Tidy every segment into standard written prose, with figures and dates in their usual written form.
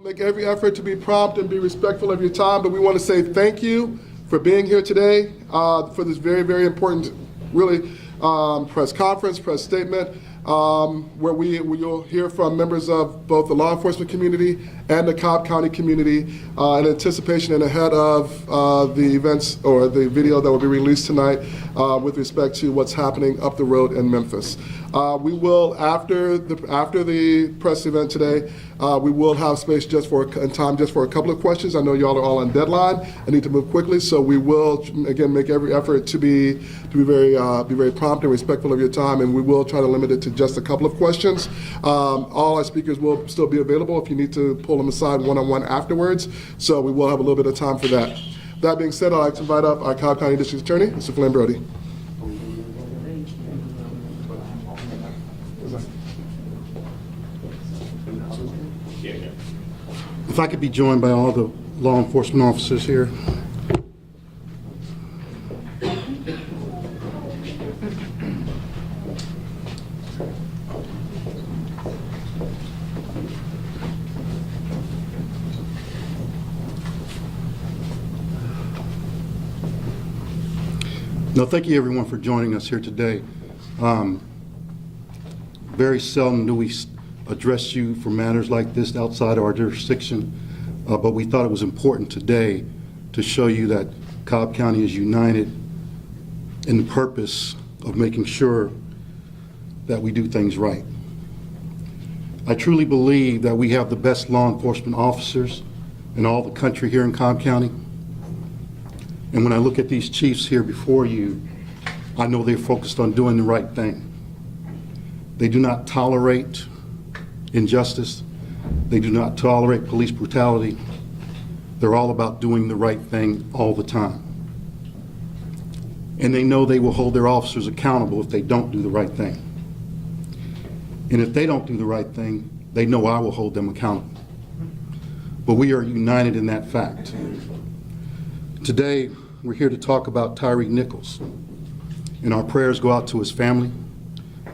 Make every effort to be prompt and be respectful of your time, but we want to say thank you for being here today for this very, very important, really, press conference, press statement, where you'll hear from members of both the law enforcement community and the Cobb County community in anticipation and ahead of the events or the video that will be released tonight with respect to what's happening up the road in Memphis. We will, after the press event today, we will have space and time just for a couple of questions. I know y'all are all on deadline and need to move quickly, so we will again make every effort to be very prompt and respectful of your time, and we will try to limit it to just a couple of questions. All our speakers will still be available if you need to pull them aside one-on-one afterwards, so we will have a little bit of time for that. That being said, I'd like to invite up our Cobb County District Attorney, Mr. Flynn Brody. If I could be joined by all the law enforcement officers here. No, thank you everyone for joining us here today. Very seldom do we address you for matters like this outside of our jurisdiction, but we thought it was important today to show you that Cobb County is united in the purpose of making sure that we do things right. I truly believe that we have the best law enforcement officers in all the country here in Cobb County. And when I look at these chiefs here before you, I know they're focused on doing the right thing. They do not tolerate injustice. They do not tolerate police brutality. They're all about doing the right thing all the time. And they know they will hold their officers accountable if they don't do the right thing. And if they don't do the right thing, they know I will hold them accountable. But we are united in that fact. Today, we're here to talk about Tyre Nichols. And our prayers go out to his family,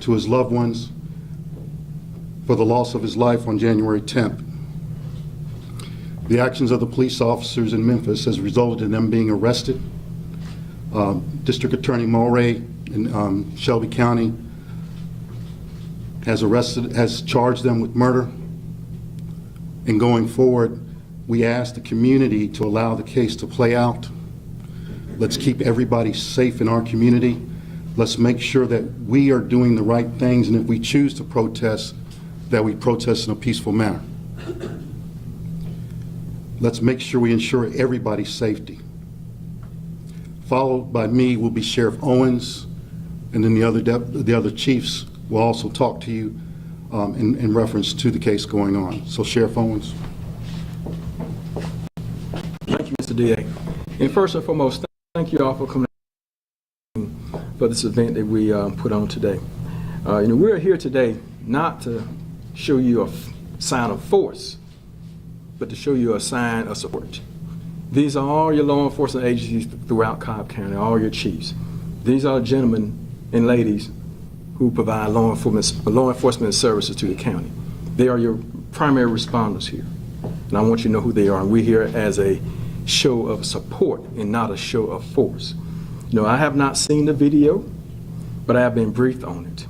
to his loved ones, for the loss of his life on January 10th. The actions of the police officers in Memphis has resulted in them being arrested. District Attorney Mulray in Shelby County has charged them with murder. And going forward, we ask the community to allow the case to play out. Let's keep everybody safe in our community. Let's make sure that we are doing the right things, and if we choose to protest, that we protest in a peaceful manner. Let's make sure we ensure everybody's safety. Followed by me will be Sheriff Owens, and then the other chiefs will also talk to you in reference to the case going on. So Sheriff Owens. Thank you, Mr. DA. And first and foremost, thank you all for coming for this event that we put on today. We're here today not to show you a sign of force, but to show you a sign of support. These are all your law enforcement agencies throughout Cobb County, all your chiefs. These are gentlemen and ladies who provide law enforcement services to the county. They are your primary responders here. And I want you to know who they are. And we're here as a show of support and not a show of force. I have not seen the video, but I have been briefed on it.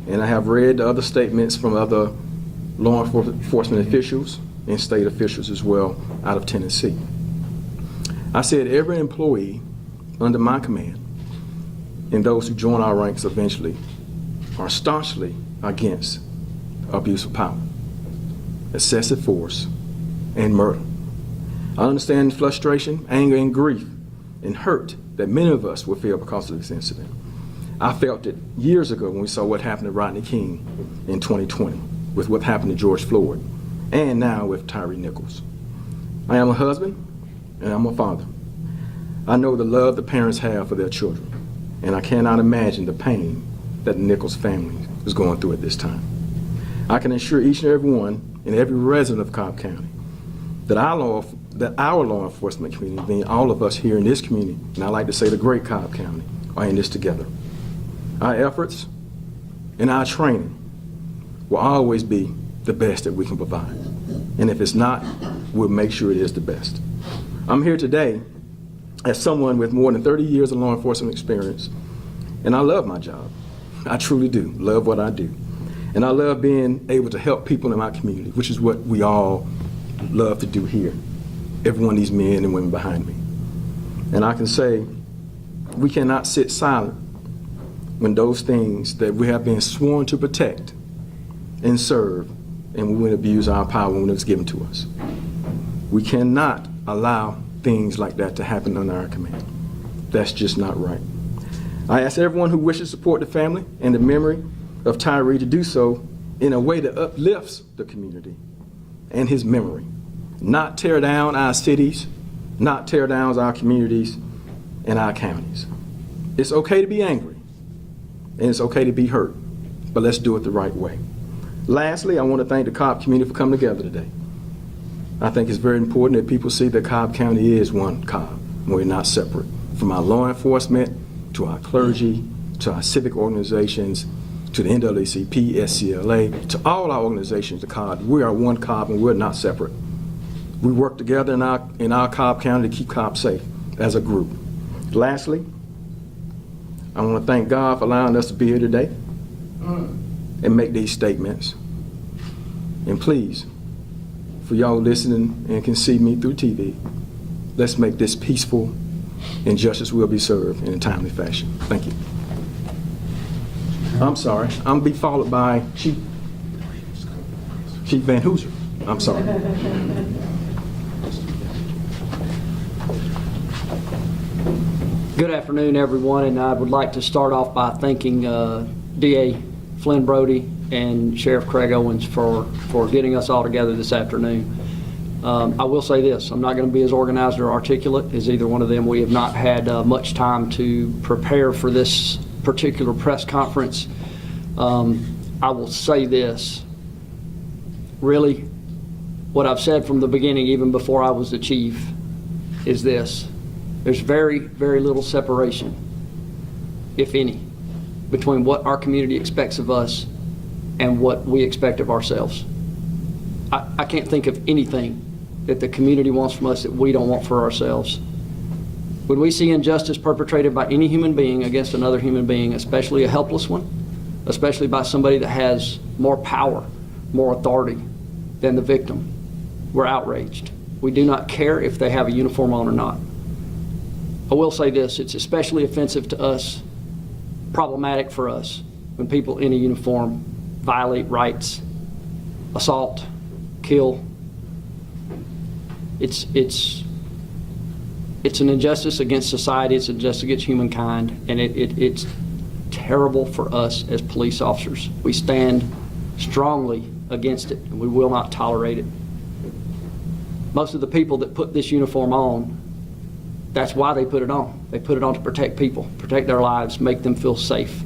And I have read the other statements from other law enforcement officials and state officials as well out of Tennessee. I said every employee under my command and those who join our ranks eventually are staunchly against abuse of power, excessive force, and murder. I understand frustration, anger, and grief and hurt that many of us will feel because of this incident. I felt it years ago when we saw what happened to Rodney King in 2020, with what happened to George Floyd, and now with Tyre Nichols. I am a husband, and I'm a father. I know the love the parents have for their children, and I cannot imagine the pain that the Nichols family is going through at this time. I can assure each and every one and every resident of Cobb County that our law enforcement community, being all of us here in this community, and I like to say the great Cobb County, are in this together. Our efforts and our training will always be the best that we can provide. And if it's not, we'll make sure it is the best. I'm here today as someone with more than 30 years of law enforcement experience, and I love my job. I truly do love what I do. And I love being able to help people in my community, which is what we all love to do here. Every one of these men and women behind me. And I can say we cannot sit silent when those things that we have been sworn to protect and serve, and we would abuse our power when it was given to us. We cannot allow things like that to happen under our command. That's just not right. I ask everyone who wishes to support the family and the memory of Tyre to do so in a way that uplifts the community and his memory. Not tear down our cities, not tear down our communities and our counties. It's okay to be angry, and it's okay to be hurt, but let's do it the right way. Lastly, I want to thank the Cobb community for coming together today. I think it's very important that people see that Cobb County is one Cobb. We're not separate. From our law enforcement, to our clergy, to our civic organizations, to the NAACP, SCLA, to all our organizations, the Cobb. We are one Cobb and we're not separate. We work together in our Cobb County to keep Cobb safe as a group. Lastly, I want to thank God for allowing us to be here today and make these statements. And please, for y'all listening and can see me through TV, let's make this peaceful and justice will be served in a timely fashion. Thank you. I'm sorry. I'm going to be followed by Chief Van Hooser. I'm sorry. Good afternoon, everyone, and I would like to start off by thanking DA Flynn Brody and Sheriff Craig Owens for getting us all together this afternoon. I will say this, I'm not going to be as organized or articulate as either one of them. We have not had much time to prepare for this particular press conference. I will say this, really, what I've said from the beginning, even before I was the chief, is this. There's very, very little separation, if any, between what our community expects of us and what we expect of ourselves. I can't think of anything that the community wants from us that we don't want for ourselves. When we see injustice perpetrated by any human being against another human being, especially a helpless one, especially by somebody that has more power, more authority than the victim, we're outraged. We do not care if they have a uniform on or not. I will say this, it's especially offensive to us, problematic for us, when people in a uniform violate rights, assault, kill. It's an injustice against society, it's an injustice against humankind, and it's terrible for us as police officers. We stand strongly against it, and we will not tolerate it. Most of the people that put this uniform on, that's why they put it on. They put it on to protect people, protect their lives, make them feel safe.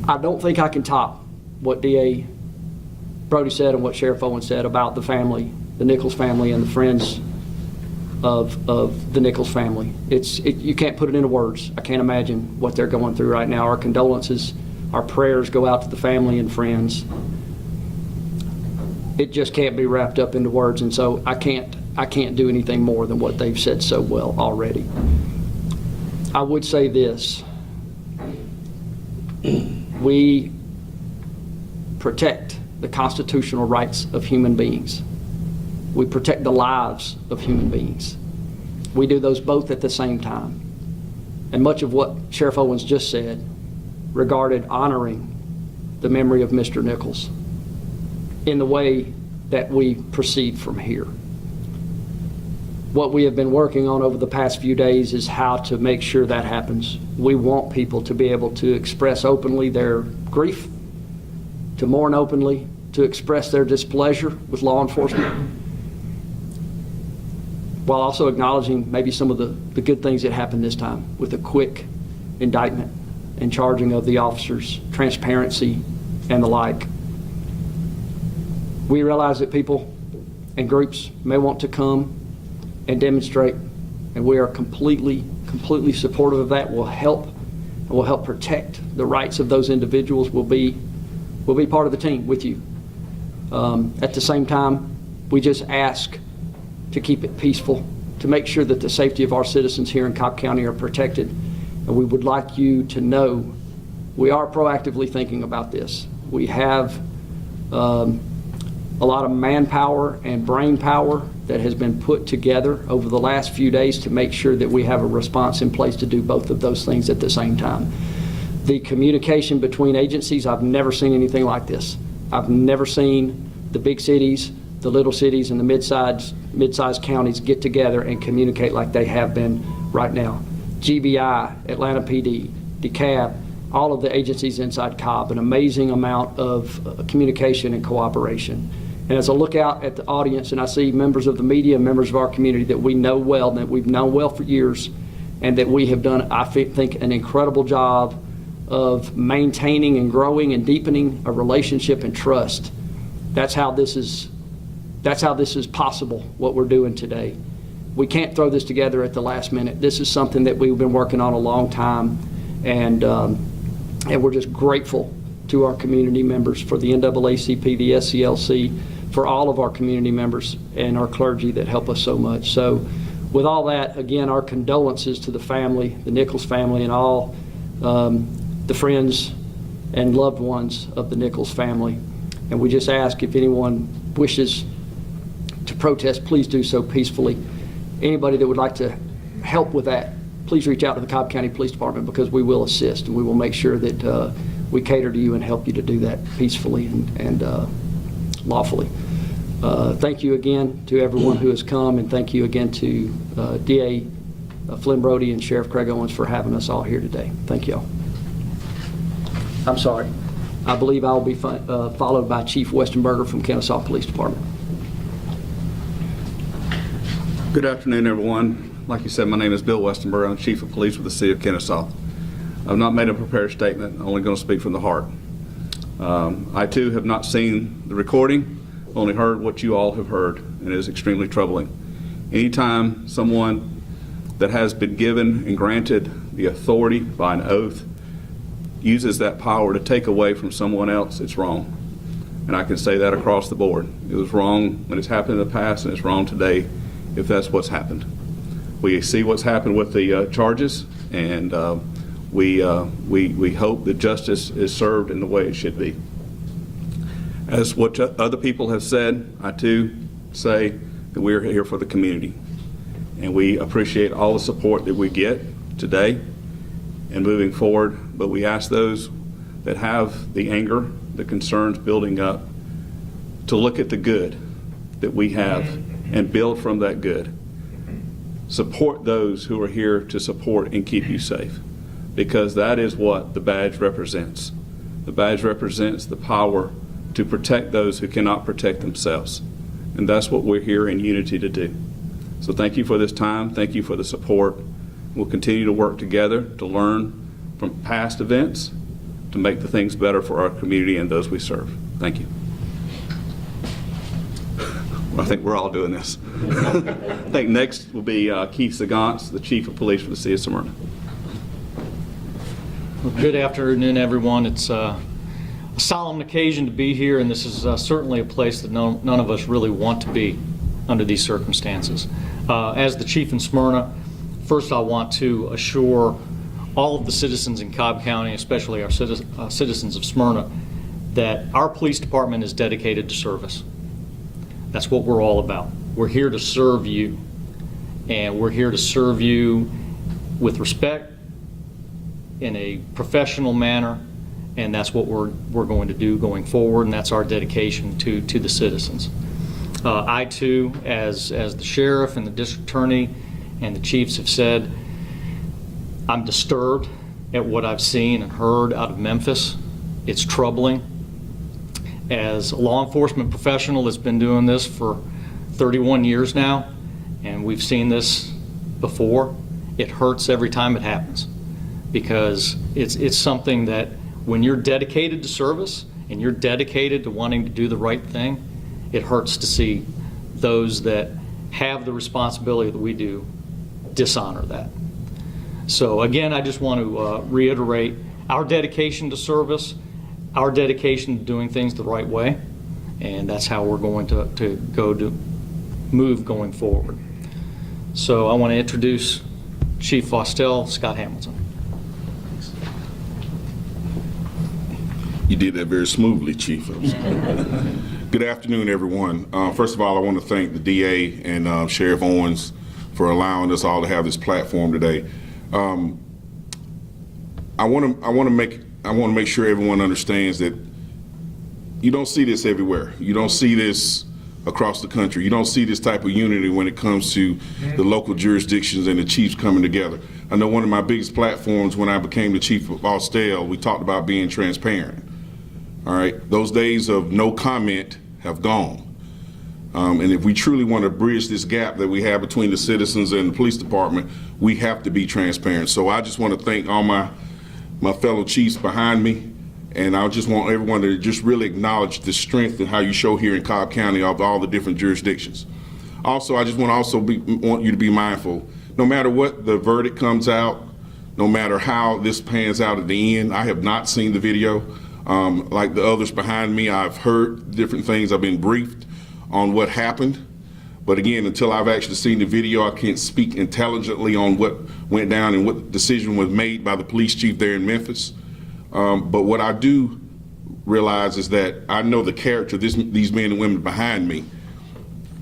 I don't think I can top what DA Brody said and what Sheriff Owens said about the family, the Nichols family and the friends of the Nichols family. You can't put it into words. I can't imagine what they're going through right now. Our condolences, our prayers go out to the family and friends. It just can't be wrapped up into words, and so I can't do anything more than what they've said so well already. I would say this. We protect the constitutional rights of human beings. We protect the lives of human beings. We do those both at the same time. And much of what Sheriff Owens just said regarded honoring the memory of Mr. Nichols in the way that we proceed from here. What we have been working on over the past few days is how to make sure that happens. We want people to be able to express openly their grief, to mourn openly, to express their displeasure with law enforcement, while also acknowledging maybe some of the good things that happened this time with a quick indictment and charging of the officers, transparency, and the like. We realize that people and groups may want to come and demonstrate, and we are completely supportive of that. We'll help protect the rights of those individuals. We'll be part of the team with you. At the same time, we just ask to keep it peaceful, to make sure that the safety of our citizens here in Cobb County are protected. And we would like you to know we are proactively thinking about this. We have a lot of manpower and brain power that has been put together over the last few days to make sure that we have a response in place to do both of those things at the same time. The communication between agencies, I've never seen anything like this. I've never seen the big cities, the little cities, and the mid-sized counties get together and communicate like they have been right now. GBI, Atlanta PD, DeKalb, all of the agencies inside Cobb, an amazing amount of communication and cooperation. And as I look out at the audience and I see members of the media, members of our community that we know well, that we've known well for years, and that we have done, I think, an incredible job of maintaining and growing and deepening a relationship and trust. That's how this is possible, what we're doing today. We can't throw this together at the last minute. This is something that we've been working on a long time, and we're just grateful to our community members, for the NAACP, the SCLC, for all of our community members and our clergy that help us so much. So with all that, again, our condolences to the family, the Nichols family, and all the friends and loved ones of the Nichols family. And we just ask, if anyone wishes to protest, please do so peacefully. Anybody that would like to help with that, please reach out to the Cobb County Police Department, because we will assist, and we will make sure that we cater to you and help you to do that peacefully and lawfully. Thank you again to everyone who has come, and thank you again to DA Flynn Brody and Sheriff Craig Owens for having us all here today. Thank you all. I'm sorry. I believe I will be followed by Chief Westenberger from Kennesaw Police Department. Good afternoon, everyone. Like you said, my name is Bill Westenberg. I'm Chief of Police with the City of Kennesaw. I've not made a prepared statement. I'm only going to speak from the heart. I, too, have not seen the recording, only heard what you all have heard, and it is extremely troubling. Anytime someone that has been given and granted the authority by an oath uses that power to take away from someone else, it's wrong. And I can say that across the board. It was wrong when it's happened in the past, and it's wrong today if that's what's happened. We see what's happened with the charges, and we hope that justice is served in the way it should be. As what other people have said, I too say that we are here for the community, and we appreciate all the support that we get today and moving forward, but we ask those that have the anger, the concerns building up, to look at the good that we have and build from that good. Support those who are here to support and keep you safe, because that is what the badge represents. The badge represents the power to protect those who cannot protect themselves, and that's what we're here in unity to do. So thank you for this time. Thank you for the support. We'll continue to work together to learn from past events to make the things better for our community and those we serve. Thank you. I think we're all doing this. I think next will be Keith Sagantz, the Chief of Police for the City of Smyrna. Well, good afternoon, everyone. It's a solemn occasion to be here, and this is certainly a place that none of us really want to be under these circumstances. As the Chief in Smyrna, first I want to assure all of the citizens in Cobb County, especially our citizens of Smyrna, that our police department is dedicated to service. That's what we're all about. We're here to serve you, and we're here to serve you with respect, in a professional manner, and that's what we're going to do going forward, and that's our dedication to the citizens. I too, as the sheriff and the district attorney and the chiefs have said, I'm disturbed at what I've seen and heard out of Memphis. It's troubling. As a law enforcement professional that's been doing this for 31 years now, and we've seen this before, it hurts every time it happens, because it's something that when you're dedicated to service and you're dedicated to wanting to do the right thing, it hurts to see those that have the responsibility that we do dishonor that. So again, I just want to reiterate our dedication to service, our dedication to doing things the right way, and that's how we're going to move going forward. So I want to introduce Chief Vostell, Scott Hamilton. You did that very smoothly, Chief. Good afternoon, everyone. First of all, I want to thank the DA and Sheriff Owens for allowing us all to have this platform today. I want to make sure everyone understands that you don't see this everywhere. You don't see this across the country. You don't see this type of unity when it comes to the local jurisdictions and the chiefs coming together. I know one of my biggest platforms when I became the chief of Austell, we talked about being transparent. All right, those days of no comment have gone. And if we truly want to bridge this gap that we have between the citizens and the police department, we have to be transparent. So I just want to thank all my fellow chiefs behind me. And I just want everyone to just really acknowledge the strength and how you show here in Cobb County of all the different jurisdictions. Also, I just want you to be mindful, no matter what the verdict comes out, no matter how this pans out at the end, I have not seen the video. Like the others behind me, I've heard different things. I've been briefed on what happened. But again, until I've actually seen the video, I can't speak intelligently on what went down and what decision was made by the police chief there in Memphis. But what I do realize is that I know the character of these men and women behind me.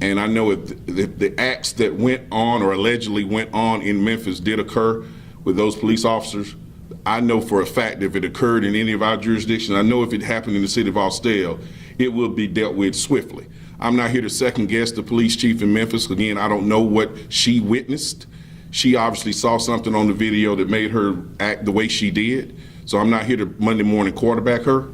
And I know if the acts that went on or allegedly went on in Memphis did occur with those police officers, I know for a fact if it occurred in any of our jurisdictions, I know if it happened in the city of Austell, it will be dealt with swiftly. I'm not here to second guess the police chief in Memphis. Again, I don't know what she witnessed. She obviously saw something on the video that made her act the way she did. So I'm not here to Monday morning quarterback her,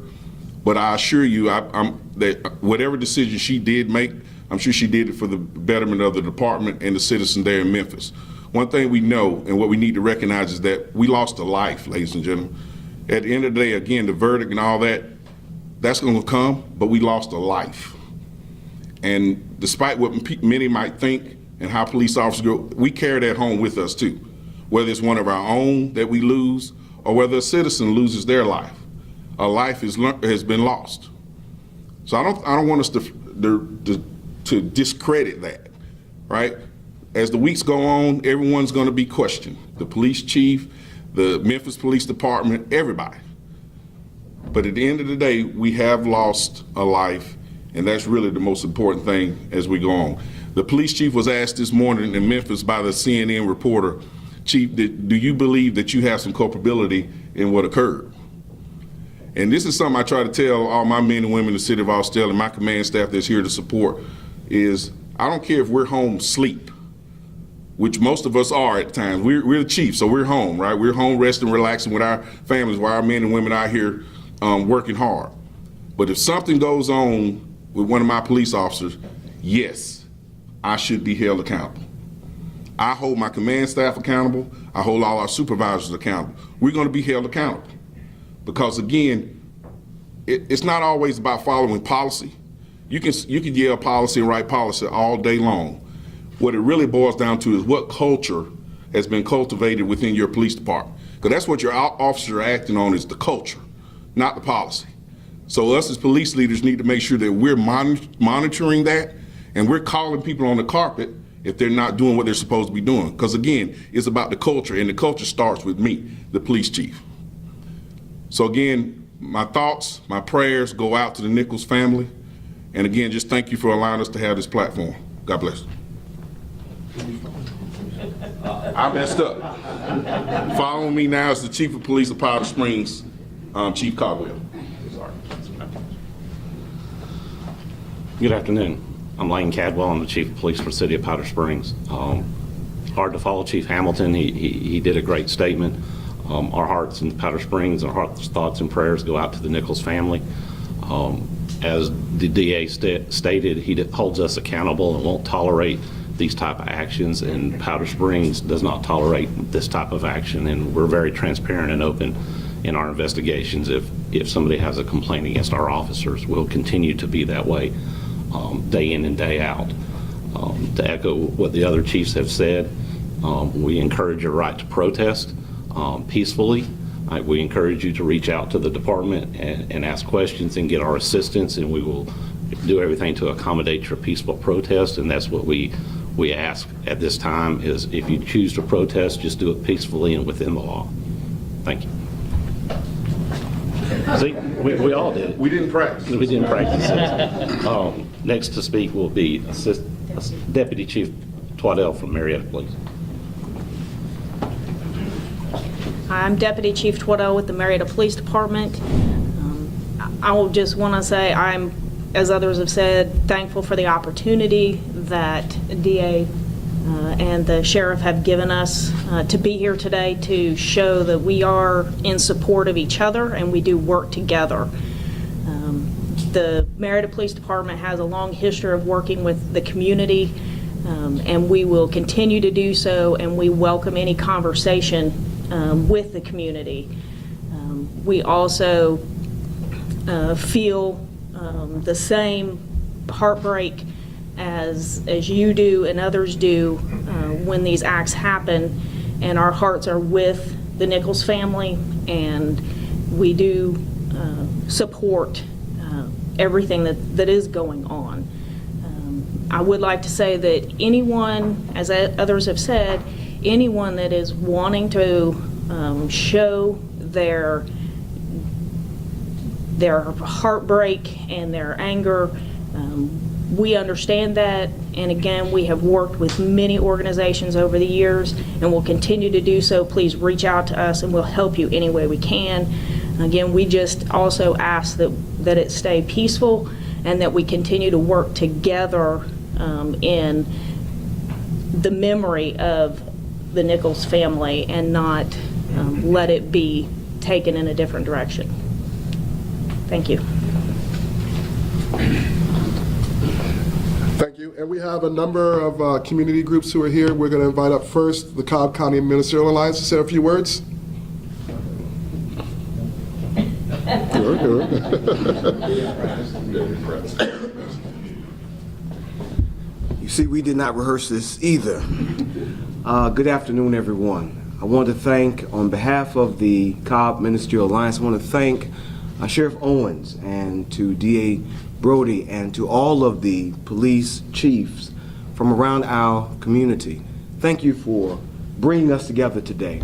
but I assure you that whatever decision she did make, I'm sure she did it for the betterment of the department and the citizens there in Memphis. One thing we know and what we need to recognize is that we lost a life, ladies and gentlemen. At the end of the day, again, the verdict and all that, that's going to come, but we lost a life. And despite what many might think and how police officers go, we carry that home with us too, whether it's one of our own that we lose or whether a citizen loses their life. A life has been lost. So I don't want us to discredit that, right? As the weeks go on, everyone's going to be questioned. The police chief, the Memphis Police Department, everybody. But at the end of the day, we have lost a life, and that's really the most important thing as we go on. The police chief was asked this morning in Memphis by the CNN reporter, Chief, do you believe that you have some culpability in what occurred? And this is something I try to tell all my men and women in the city of Austell and my command staff that's here to support is I don't care if we're home asleep, which most of us are at times. We're the chief, so we're home, right? We're home resting, relaxing with our families while our men and women out here working hard. But if something goes on with one of my police officers, yes, I should be held accountable. I hold my command staff accountable. I hold all our supervisors accountable. We're going to be held accountable because, again, it's not always about following policy. You can yell policy and write policy all day long. What it really boils down to is what culture has been cultivated within your police department. Because that's what your officers are acting on is the culture, not the policy. So us as police leaders need to make sure that we're monitoring that and we're calling people on the carpet if they're not doing what they're supposed to be doing. Because again, it's about the culture, and the culture starts with me, the police chief. So again, my thoughts, my prayers go out to the Nichols family. And again, just thank you for allowing us to have this platform. God bless. I messed up. Following me now is the Chief of Police of Powder Springs, Chief Caldwell. Sorry. Good afternoon. I'm Lane Cadwell. I'm the Chief of Police for the City of Powder Springs. Hard to follow Chief Hamilton. He did a great statement. Our hearts in Powder Springs, our hearts, thoughts, and prayers go out to the Nichols family. As the DA stated, he holds us accountable and won't tolerate these type of actions, and Powder Springs does not tolerate this type of action, and we're very transparent and open in our investigations. If somebody has a complaint against our officers, we'll continue to be that way day in and day out. To echo what the other chiefs have said, we encourage your right to protest peacefully. We encourage you to reach out to the department and ask questions and get our assistance, and we will do everything to accommodate your peaceful protest, and that's what we ask at this time, is if you choose to protest, just do it peacefully and within the law. Thank you. See, we all did it. We didn't practice. We didn't practice it. Next to speak will be Deputy Chief Twaddell from Marietta Police. Hi, I'm Deputy Chief Twaddell with the Marietta Police Department. I will just want to say I'm, as others have said, thankful for the opportunity that DA and the sheriff have given us to be here today to show that we are in support of each other and we do work together. The Marietta Police Department has a long history of working with the community, and we will continue to do so, and we welcome any conversation with the community. We also feel the same heartbreak as you do and others do when these acts happen, and our hearts are with the Nichols family, and we do support everything that is going on. I would like to say that anyone, as others have said, anyone that is wanting to show their heartbreak and their anger, we understand that, and again, we have worked with many organizations over the years and will continue to do so. Please reach out to us and we'll help you any way we can. Again, we just also ask that it stay peaceful and that we continue to work together in the memory of the Nichols family and not let it be taken in a different direction. Thank you. Thank you. And we have a number of community groups who are here. We're going to invite up first the Cobb County Ministerial Alliance to say a few words. You see, we did not rehearse this either. Good afternoon, everyone. I want to thank, on behalf of the Cobb Ministerial Alliance, I want to thank Sheriff Owens and to DA Brody and to all of the police chiefs from around our community. Thank you for bringing us together today.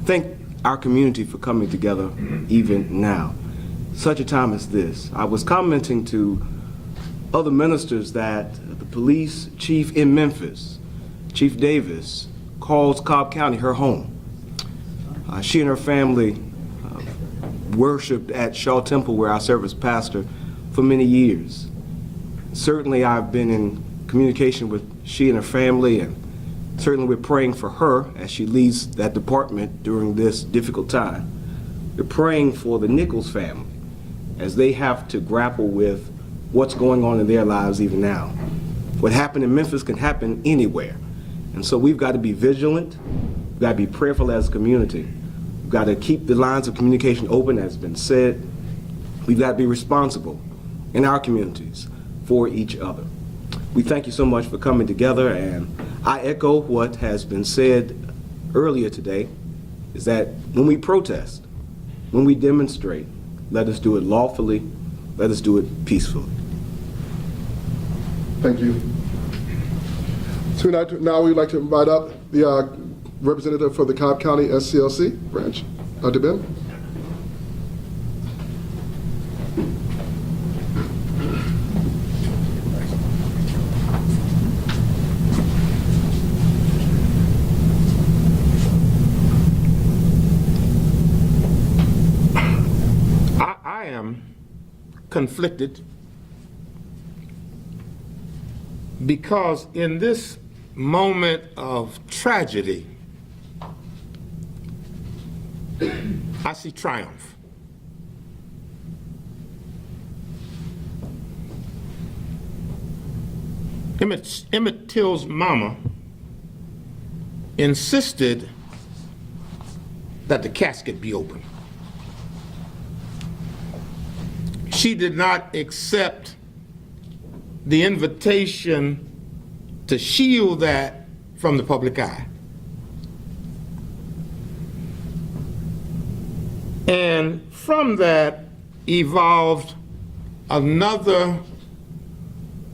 Thank our community for coming together even now. Such a time as this. I was commenting to other ministers that the police chief in Memphis, Chief Davis, calls Cobb County her home. She and her family worshiped at Shaw Temple, where I served as pastor for many years. Certainly I've been in communication with she and her family, and certainly we're praying for her as she leads that department during this difficult time. We're praying for the Nichols family as they have to grapple with what's going on in their lives even now. What happened in Memphis can happen anywhere. And so we've got to be vigilant, we've got to be prayerful as a community. We've got to keep the lines of communication open, as has been said. We've got to be responsible in our communities for each other. We thank you so much for coming together, and I echo what has been said earlier today, is that when we protest, when we demonstrate, let us do it lawfully, let us do it peacefully. Thank you. So now we'd like to invite up the representative for the Cobb County SCLC branch, Dr. Ben. I am conflicted because in this moment of tragedy, I see triumph. Emmett Till's mama insisted that the casket be open. She did not accept the invitation to shield that from the public eye. And from that evolved another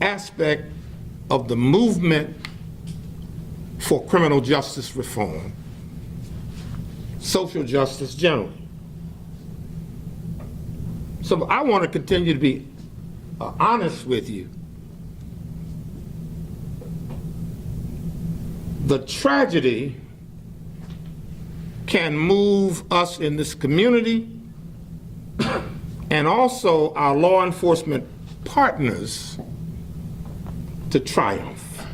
aspect of the movement for criminal justice reform, social justice generally. So I want to continue to be honest with you. The tragedy can move us in this community and also our law enforcement partners to triumph.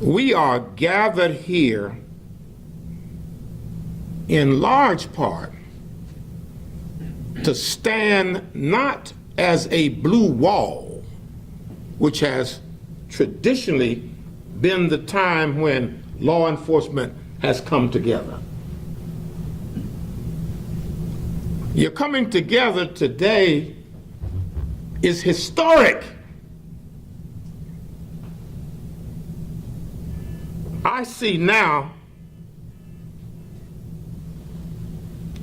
We are gathered here in large part to stand not as a blue wall, which has traditionally been the time when law enforcement has come together. Your coming together today is historic. I see now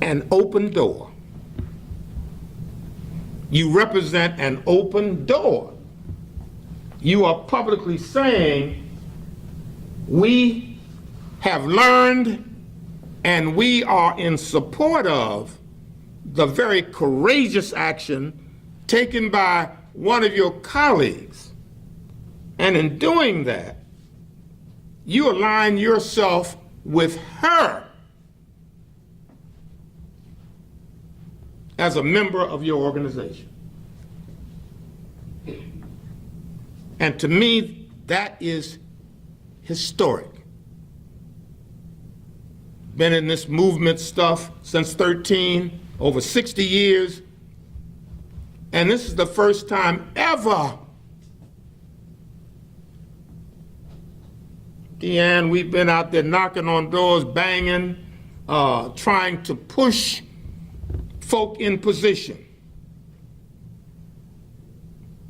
an open door. You represent an open door. You are publicly saying, we have learned and we are in support of the very courageous action taken by one of your colleagues. And in doing that, you align yourself with her as a member of your organization. And to me, that is historic. Been in this movement stuff since 13, over 60 years, and this is the first time ever, Deanne, we've been out there knocking on doors, banging, trying to push folk in position.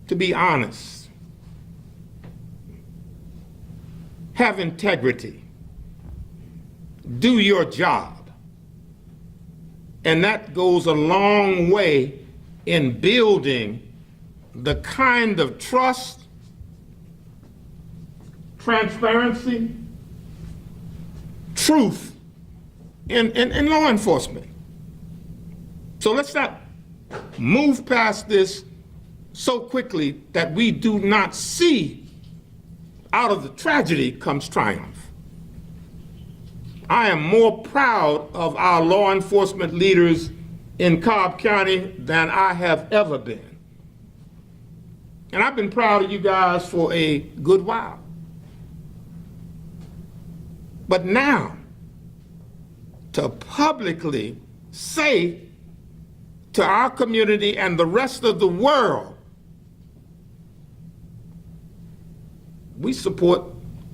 To be honest, have integrity, do your job. And that goes a long way in building the kind of trust, transparency, truth in law enforcement. So let's not move past this so quickly that we do not see out of the tragedy comes triumph. I am more proud of our law enforcement leaders in Cobb County than I have ever been. And I've been proud of you guys for a good while. But now, to publicly say to our community and the rest of the world, we support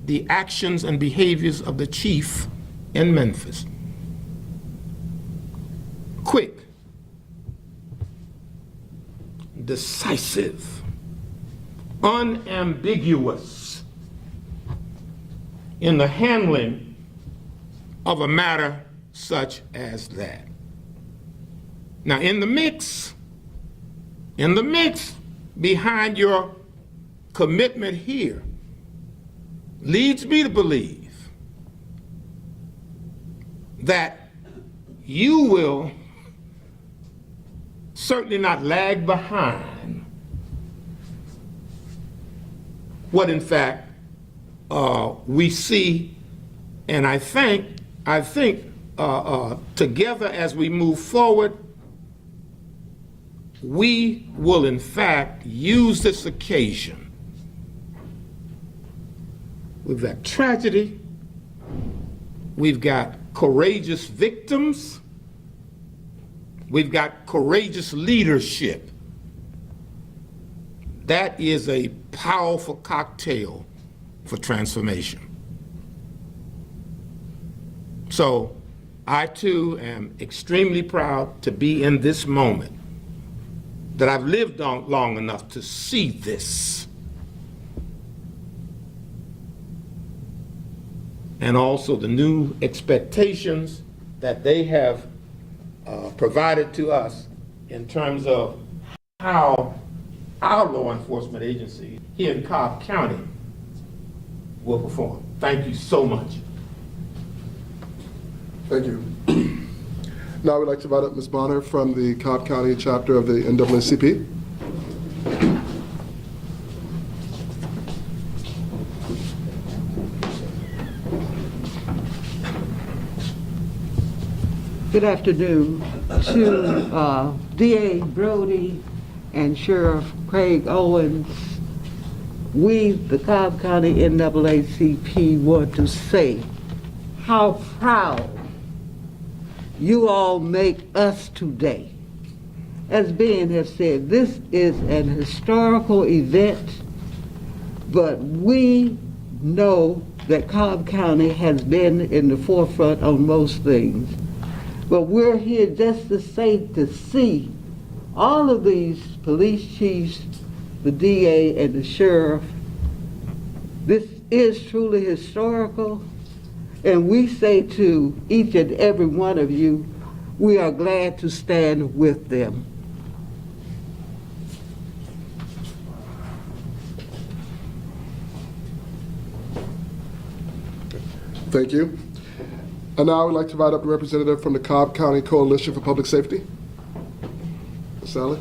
the actions and behaviors of the chief in Memphis. Quick, decisive, unambiguous in the handling of a matter such as that. Now, in the mix behind your commitment here leads me to believe that you will certainly not lag behind what in fact we see, and I think together as we move forward, we will in fact use this occasion. We've got tragedy, we've got courageous victims, we've got courageous leadership. That is a powerful cocktail for transformation. So I too am extremely proud to be in this moment, that I've lived long enough to see this. And also the new expectations that they have provided to us in terms of how our law enforcement agency here in Cobb County will perform. Thank you so much. Thank you. Now we'd like to invite up Ms. Bonner from the Cobb County chapter of the NAACP. Good afternoon to DA Brody and Sheriff Craig Owens. We, the Cobb County NAACP, want to say how proud you all make us today. As Ben has said, this is an historical event, but we know that Cobb County has been in the forefront on most things. But we're here just to see all of these police chiefs, the DA and the sheriff. This is truly historical, and we say to each and every one of you, we are glad to stand with them. Thank you. And now I would like to invite up the representative from the Cobb County Coalition for Public Safety. Ms. Sally.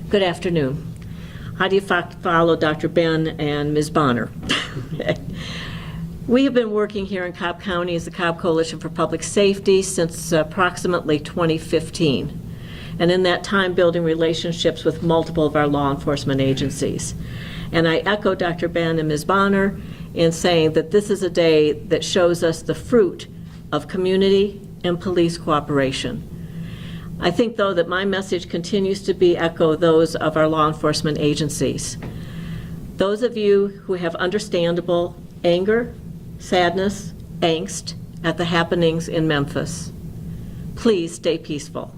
Good afternoon. How do you follow Dr. Ben and Ms. Bonner? We have been working here in Cobb County as the Cobb Coalition for Public Safety since approximately 2015. And in that time, building relationships with multiple of our law enforcement agencies. And I echo Dr. Ben and Ms. Bonner in saying that this is a day that shows us the fruit of community and police cooperation. I think, though, that my message continues to be echo those of our law enforcement agencies. Those of you who have understandable anger, sadness, angst at the happenings in Memphis, please stay peaceful.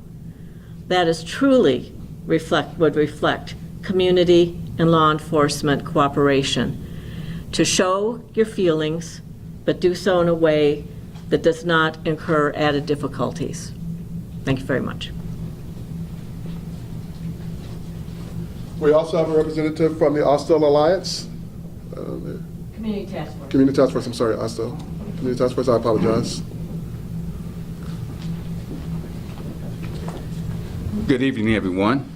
That is truly would reflect community and law enforcement cooperation. To show your feelings, but do so in a way that does not incur added difficulties. Thank you very much. We also have a representative from the Austell Alliance. Community Task Force. Community Task Force, I'm sorry, Austell. Community Task Force, I apologize. Good evening, everyone.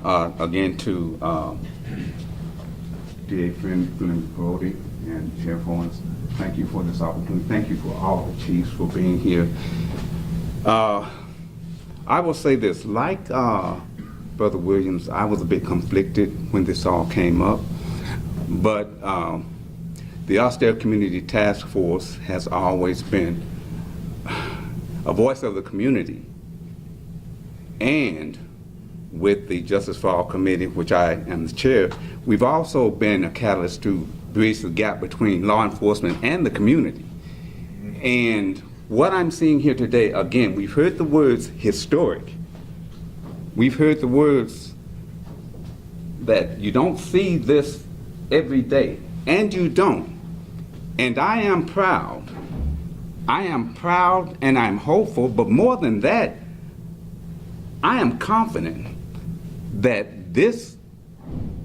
Again, to DA Flynn Brody and Sheriff Owens, thank you for this opportunity. Thank you for all the chiefs for being here. I will say this, like Brother Williams, I was a bit conflicted when this all came up, but the Austell Community Task Force has always been a voice of the community. And with the Justice for All Committee, which I am the chair, we've also been a catalyst to bridge the gap between law enforcement and the community. And what I'm seeing here today, again, we've heard the words historic. We've heard the words that you don't see this every day, and you don't. And I am proud. I am proud and I'm hopeful, but more than that, I am confident that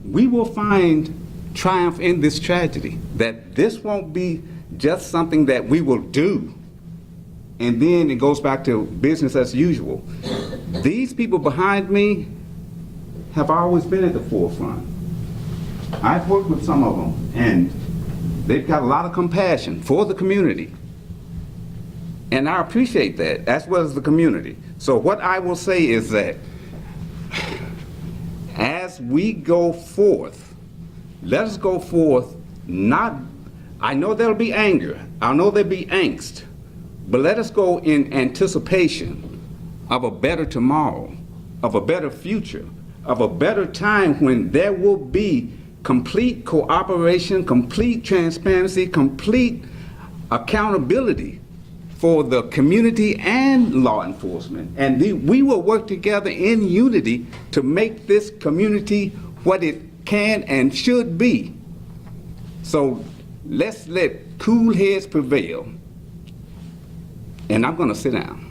we will find triumph in this tragedy, that this won't be just something that we will do, and then it goes back to business as usual. These people behind me have always been at the forefront. I've worked with some of them, and they've got a lot of compassion for the community. And I appreciate that, as well as the community. So what I will say is that as we go forth, let us go forth not, I know there'll be anger, I know there'll be angst, but let us go in anticipation of a better tomorrow, of a better future, of a better time when there will be complete cooperation, complete transparency, complete accountability for the community and law enforcement. And we will work together in unity to make this community what it can and should be. So let's let cool heads prevail. And I'm going to sit down.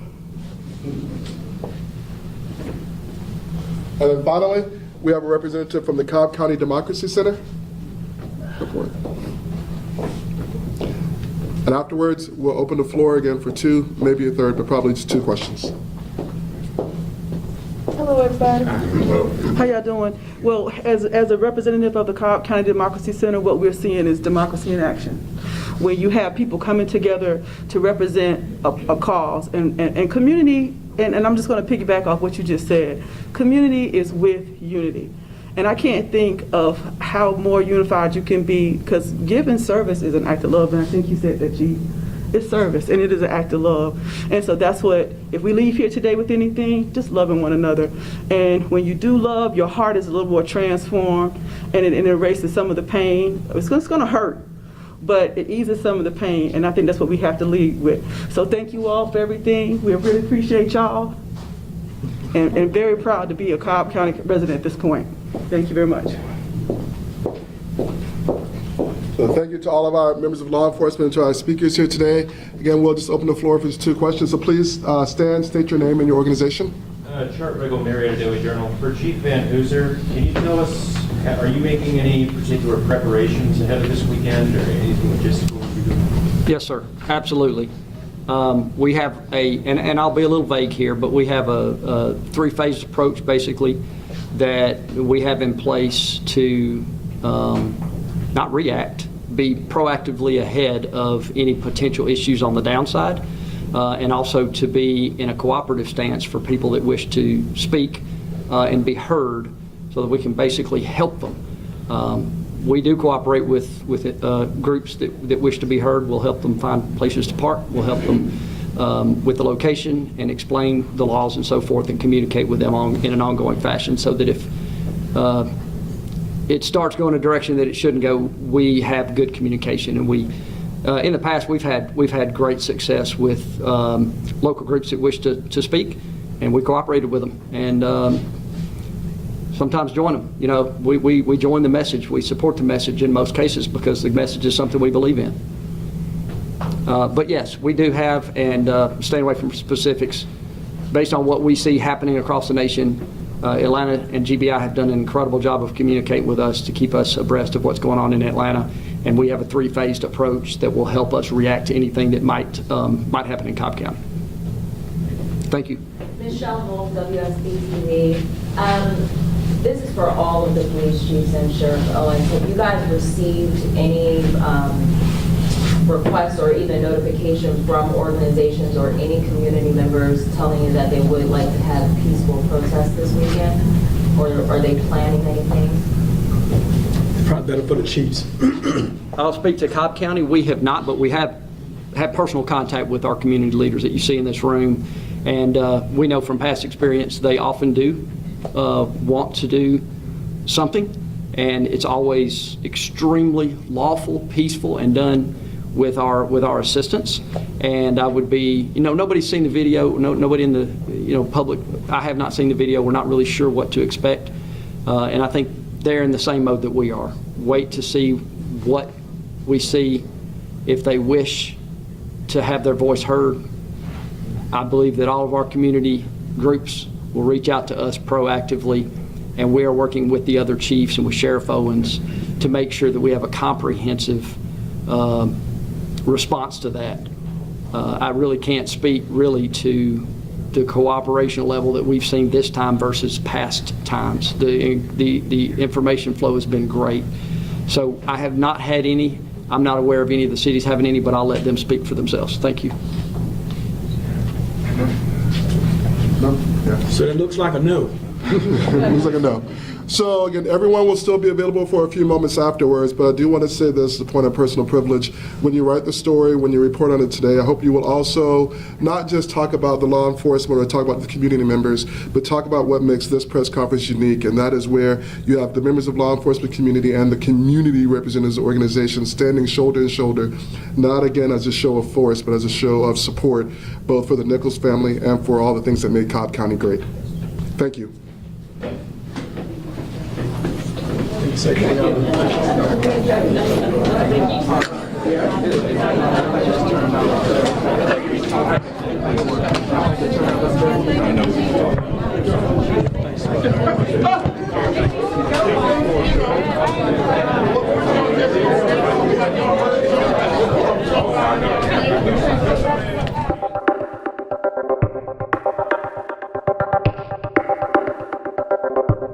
And then finally, we have a representative from the Cobb County Democracy Center. Report. And afterwards, we'll open the floor again for two, maybe a third, but probably just two questions. Hello, everybody. How y'all doing? Well, as a representative of the Cobb County Democracy Center, what we're seeing is democracy in action. When you have people coming together to represent a cause and community, and I'm just going to piggyback off what you just said. Community is with unity. And I can't think of how more unified you can be, because giving service is an act of love, and I think you said that, Chief. It's service, and it is an act of love. And so that's what, if we leave here today with anything, just loving one another. And when you do love, your heart is a little more transformed, and it erases some of the pain. It's going to hurt, but it eases some of the pain, and I think that's what we have to lead with. So thank you all for everything. We really appreciate y'all, and very proud to be a Cobb County resident at this point. Thank you very much. So thank you to all of our members of law enforcement and to our speakers here today. Again, we'll just open the floor for just two questions. So please stand, state your name and your organization. Chart Riggle, Marietta Daily Journal. For Chief Van Hooser, can you tell us, are you making any particular preparations ahead of this weekend or anything logistical you're doing? Yes, sir. Absolutely. We have and I'll be a little vague here, but we have a three-phase approach, basically, that we have in place to not react, be proactively ahead of any potential issues on the downside, and also to be in a cooperative stance for people that wish to speak and be heard so that we can basically help them. We do cooperate with groups that wish to be heard. We'll help them find places to park. We'll help them with the location and explain the laws and so forth and communicate with them in an ongoing fashion so that if it starts going a direction that it shouldn't go, we have good communication. And we, in the past, we've had great success with local groups that wish to speak, and we cooperated with them. And sometimes join them. You know, we join the message. We support the message in most cases because the message is something we believe in. But yes, we do have, and staying away from specifics, based on what we see happening across the nation, Atlanta and GBI have done an incredible job of communicating with us to keep us abreast of what's going on in Atlanta. And we have a three-phased approach that will help us react to anything that might happen in Cobb County. Thank you. Michelle Wolf, WSB-TV. This is for all of the police chiefs and Sheriff Owens. Have you guys received any requests or even notifications from organizations or any community members telling you that they would like to have peaceful protests this weekend? Or are they planning anything? Probably better for the chiefs. I'll speak to Cobb County. We have not, but we have had personal contact with our community leaders that you see in this room. And we know from past experience they often do want to do something. And it's always extremely lawful, peaceful, and done with our assistance. And I would be, nobody's seen the video, nobody in the, public, I have not seen the video, we're not really sure what to expect. And I think they're in the same mode that we are. Wait to see what we see. If they wish to have their voice heard, I believe that all of our community groups will reach out to us proactively, and we are working with the other chiefs and with Sheriff Owens to make sure that we have a comprehensive response to that. I really can't speak really to the cooperation level that we've seen this time versus past times. The information flow has been great. So I have not had any. I'm not aware of any of the cities having any, but I'll let them speak for themselves. Thank you. No? Yeah. So it looks like a no. Looks like a no. So again, everyone will still be available for a few moments afterwards, but I do want to say this as a point of personal privilege. When you write the story, when you report on it today, I hope you will also not just talk about the law enforcement or talk about the community members, but talk about what makes this press conference unique, and that is where you have the members of law enforcement community and the community representatives of organizations standing shoulder to shoulder, not again as a show of force, but as a show of support, both for the Nichols family and for all the things that made Cobb County great. Thank you. Thank you. appreciate your time. Let's go.